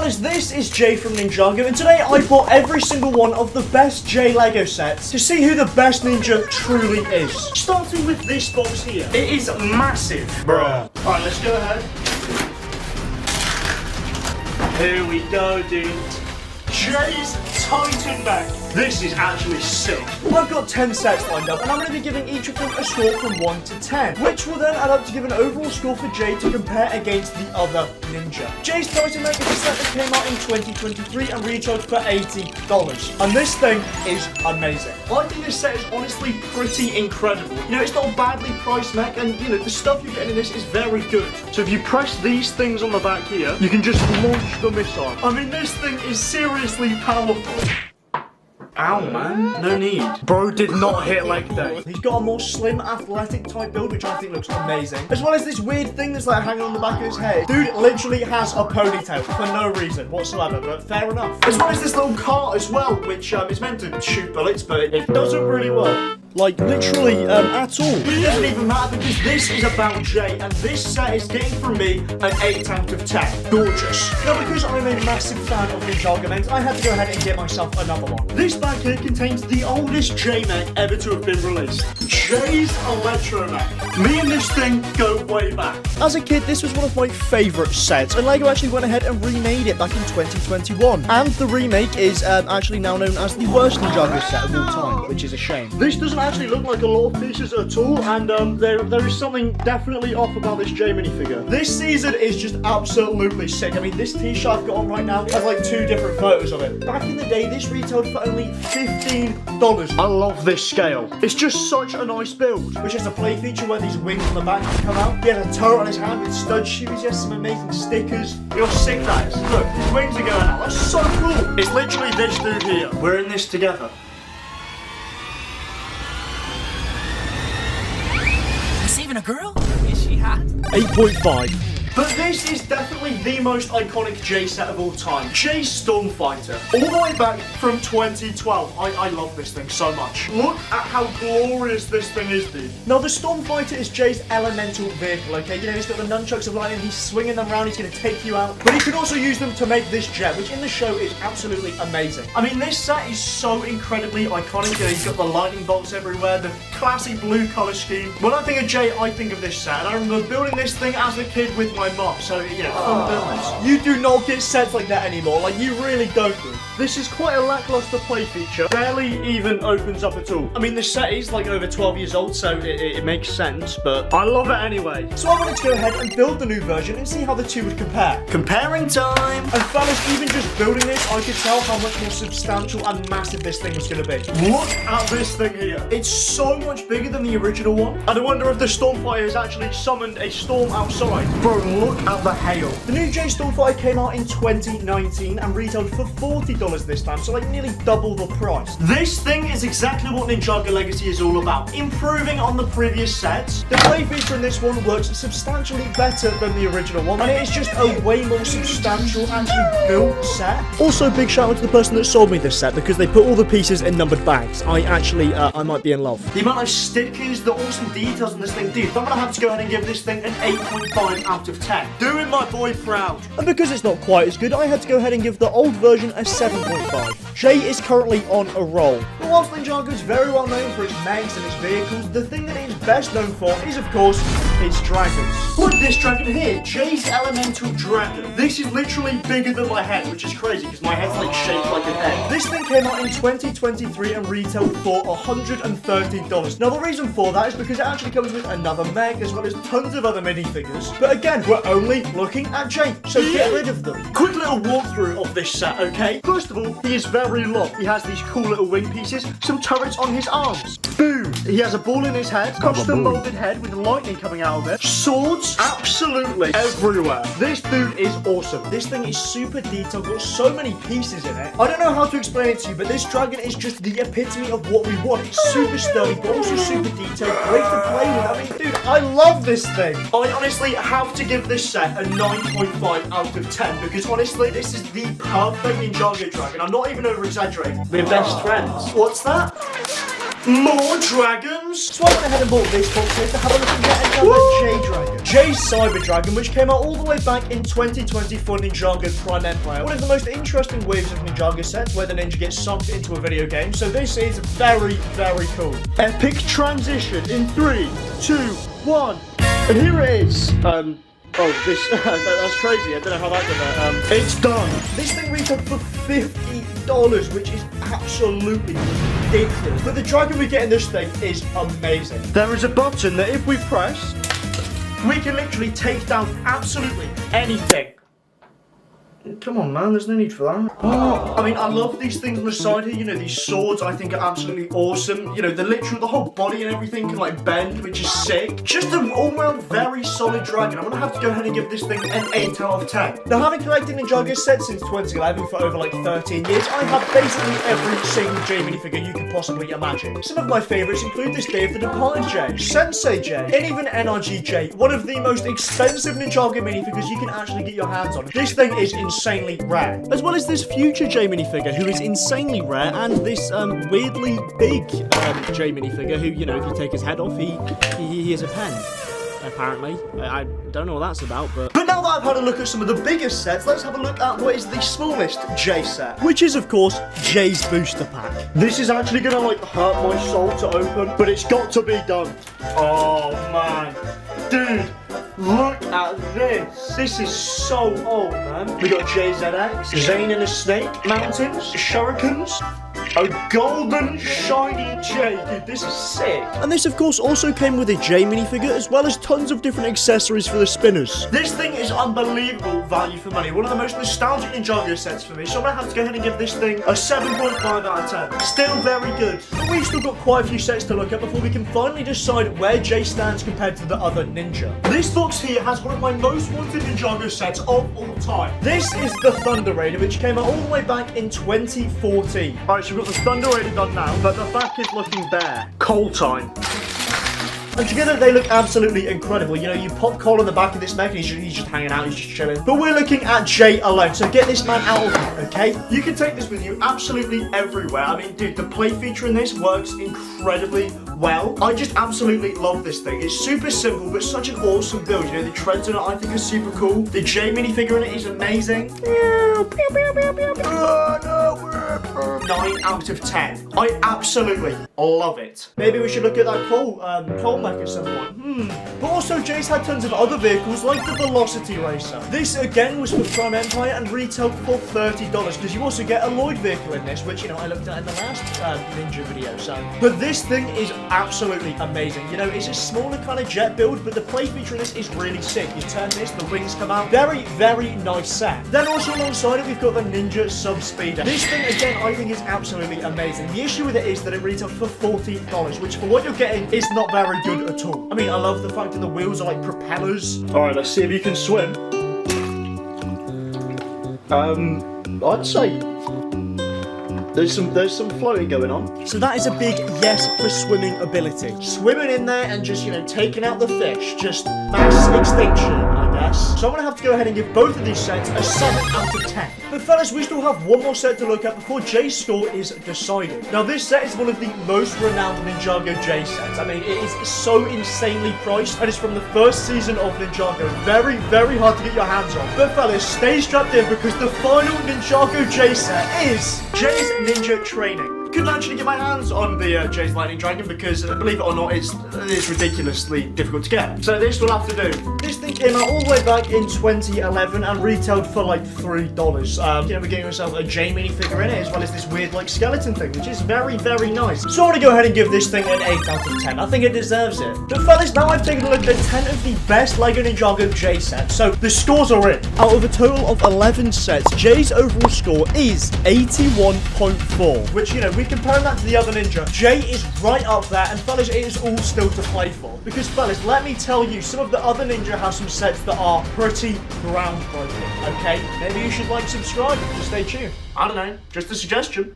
fellas, this is Jay from Ninjago, and today I bought every single one of the best Jay Lego sets to see who the best ninja truly is. Starting with this box here. It is massive. Bruh. Alright, let's go ahead. Here we go, dude. Jay's Titan Mech. This is actually sick. I've got 10 sets lined up, and I'm going to be giving each of them a score from 1 to 10, which will then add up to give an overall score for Jay to compare against the other ninja. Jay's Titan Mech is a set that came out in 2023 and retailed for $80. And this thing is amazing. I think this set is honestly pretty incredible. You know, it's not a badly priced mech, and you know, the stuff you're getting in this is very good. So if you press these things on the back here, you can just launch the missile. I mean, this thing is seriously powerful. Ow, man. No need. Bro did not hit leg day. He's got a more slim, athletic type build, which I think looks amazing. As well as this weird thing that's like hanging on the back of his head. Dude literally has a ponytail for no reason whatsoever, but fair enough. As well as this little cart as well, which is meant to shoot bullets, but it doesn't really work. Like, literally, at all. But it doesn't even matter because this is about Jay, and this set is getting from me an 8 out of 10. Gorgeous. Now, because I'm a massive fan of Ninjago mechs, I had to go ahead and get myself another one. This bag here contains the oldest Jay mech ever to have been released. Jay's Electro Mech. Me and this thing go way back. As a kid, this was one of my favourite sets, and LEGO actually went ahead and remade it back in 2021. And the remake is actually now known as the worst Ninjago set of all time, which is a shame. This doesn't actually look like a lot of pieces at all, and there is something definitely off about this Jay minifigure. This season is just absolutely sick. I mean, this t-shirt I've got on right now has like 2 different photos of it. Back in the day, this retailed for only $15. I love this scale. It's just such a nice build, which has a play feature where these wings on the back can come out. He has a turret on his hand with stud shoes. He has some amazing stickers. You know how sick that is? Look, his wings are going out. That's so cool. It's literally this dude here. We're in this together. Even a girl? Is she hot? 8.5. But this is definitely the most iconic Jay set of all time. Jay Stormfighter. All the way back from 2012. I love this thing so much. Look at how glorious this thing is, dude. Now, the Stormfighter is Jay's elemental vehicle, okay? You know, he's got the nunchucks of lightning, he's swinging them around, he's going to take you out. But he can also use them to make this jet, which in the show is absolutely amazing. I mean, this set is so incredibly iconic. You know, he's got the lightning bolts everywhere, the classic blue color scheme. When I think of Jay, I think of this set. And I remember building this thing as a kid with my mom, so you know, fun buildings. You do not get sets like that anymore, like you really don't do. This is quite a lackluster play feature, barely even opens up at all. I mean, the set is like over 12 years old, so it makes sense, but I love it anyway. So I wanted to go ahead and build the new version and see how the two would compare. Comparing time! And fellas, even just building this, I could tell how much more substantial and massive this thing was going to be. Look at this thing here. It's so much bigger than the original one, and I wonder if the Stormfighter has actually summoned a storm outside. Bro, look at the hail. The new Jay Stormfighter came out in 2019 and retailed for $40 this time, so like nearly double the price. This thing is exactly what Ninjago Legacy is all about, improving on the previous sets. The play feature in this one works substantially better than the original one, and it is just a way more substantial, actually built set. Also, big shout out to the person that sold me this set because they put all the pieces in numbered bags. I might be in love. The amount of stickers, the awesome details on this thing, dude, I'm gonna have to go ahead and give this thing an 8.5 out of 10. Doing my boy proud. And because it's not quite as good, I had to go ahead and give the old version a 7.5. Jay is currently on a roll. But whilst Ninjago is very well known for its mechs and its vehicles, the thing that it is best known for is, of course, its dragons. Look at this dragon here, Jay's Elemental Dragon. This is literally bigger than my head, which is crazy because my head's like shaped like an egg. This thing came out in 2023 and retailed for $130. Now the reason for that is because it actually comes with another mech as well as tons of other minifigures. But again, we're only looking at Jay, so get rid of them. Quick little walkthrough of this set, okay? First of all, he is very long. He has these cool little wing pieces, some turrets on his arms. Boom! He has a ball in his head, custom molded head with lightning coming out of it. Swords, absolutely everywhere. This dude is awesome. This thing is super detailed, got so many pieces in it. I don't know how to explain it to you, but this dragon is just the epitome of what we want. It's super sturdy, but also super detailed, great to play with. I mean, dude, I love this thing. I honestly have to give this set a 9.5 out of 10 because honestly, this is the perfect Ninjago dragon. I'm not even over exaggerating. We're best friends. What's that? More dragons? So I went ahead and bought this box here to have a look and get another Jay Dragon. Jay's Cyber Dragon, which came out all the way back in 2020 for Ninjago Prime Empire. One of the most interesting waves of Ninjago sets where the ninja gets sucked into a video game. So this is very, very cool. Epic transition in 3, 2, 1. And here it is. Oh, this, that's crazy. I don't know how that did that. It's done. This thing retailed for $50, which is absolutely ridiculous. But the dragon we get in this thing is amazing. There is a button that if we press, we can literally take down absolutely anything. Come on, man, there's no need for that. Oh, I mean, I love these things on the side here. You know, these swords I think are absolutely awesome. You know, the whole body and everything can like bend, which is sick. Just an all-round very solid dragon. I'm gonna have to go ahead and give this thing an 8 out of 10. Now, having collected Ninjago sets since 2011 for over like 13 years, I have basically every single Jay minifigure you can possibly imagine. Some of my favorites include this Day of the Departed Jay, Sensei Jay, and even NRG Jay, one of the most expensive Ninjago minifigures you can actually get your hands on. This thing is insanely rare. As well as this future Jay minifigure, who is insanely rare, and this weirdly big Jay minifigure, who, you know, if you take his head off, he is a pen. Apparently. I don't know what that's about, but now that I've had a look at some of the biggest sets, let's have a look at what is the smallest Jay set, which is, of course, Jay's Booster Pack. This is actually gonna, like, hurt my soul to open, but it's got to be done. Oh, man. Dude, look at this. This is so old, man. We got JZX, Zane and the Snake, Mountains, Shurikens, a golden shiny Jay. Dude, this is sick. And this, of course, also came with a Jay minifigure, as well as tons of different accessories for the spinners. This thing is unbelievable value for money. One of the most nostalgic Ninjago sets for me, so I'm gonna have to go ahead and give this thing a 7.5 out of 10. Still very good. But we've still got quite a few sets to look at before we can finally decide where Jay stands compared to the other ninja. This box here has one of my most wanted Ninjago sets of all time. This is the Thunder Raider, which came out all the way back in 2014. Alright, so we've got the Thunder Raider done now, but the back is looking bare. Coal time. And together they look absolutely incredible. You know, you pop Cole on the back of this mech and he's just hanging out, he's just chilling. But we're looking at Jay alone, so get this man out of here, okay? You can take this with you absolutely everywhere. I mean, dude, the play feature in this works incredibly well. I just absolutely love this thing. It's super simple, but such an awesome build. You know, the treads on it I think are super cool. The Jay minifigure in it is amazing. 9 out of 10. I absolutely love it. Maybe we should look at that Cole mech at some point. But also, Jay's had tons of other vehicles like the Velocity Racer. This again was for Prime Empire and retailed for $30 because you also get a Lloyd vehicle in this, which, you know, I looked at in the last Ninja video. So, but this thing is absolutely amazing. You know, it's a smaller kind of jet build, but the play feature in this is really sick. You turn this, the wings come out. Very, very nice set. Then also alongside it, we've got the Ninja Sub Speeder. This thing again, I think is absolutely amazing. The issue with it is that it retails for $40, which for what you're getting is not very good at all. I mean, I love the fact that the wheels are like propellers. Alright, let's see if you can swim. I'd say there's some floating going on. So that is a big yes for swimming ability. Swimming in there and just, you know, taking out the fish. Just mass extinction, I guess. So I'm gonna have to go ahead and give both of these sets a 7 out of 10. But fellas, we still have one more set to look at before Jay's score is decided. Now this set is one of the most renowned Ninjago Jay sets. I mean, it is so insanely priced and it's from the first season of Ninjago. Very, very hard to get your hands on. But fellas, stay strapped in because the final Ninjago Jay set is Jay's Ninja Training. Couldn't actually get my hands on the Jay's Lightning Dragon because, believe it or not, it's ridiculously difficult to get. So this will have to do. This thing came out all the way back in 2011 and retailed for like $3. You know, we're getting ourselves a Jay minifigure in it as well as this weird like skeleton thing, which is very, very nice. So I'm gonna go ahead and give this thing an 8 out of 10. I think it deserves it. But fellas, now I've taken a look at 10 of the best LEGO Ninjago Jay sets. So the scores are in. Out of a total of 11 sets, Jay's overall score is 81.4, which, you know, we compare that to the other ninja. Jay is right up there, and fellas, it is all still to play for. Because fellas, let me tell you, some of the other ninja have some sets that are pretty groundbreaking, okay? Maybe you should like, subscribe, and just stay tuned. I don't know, just a suggestion.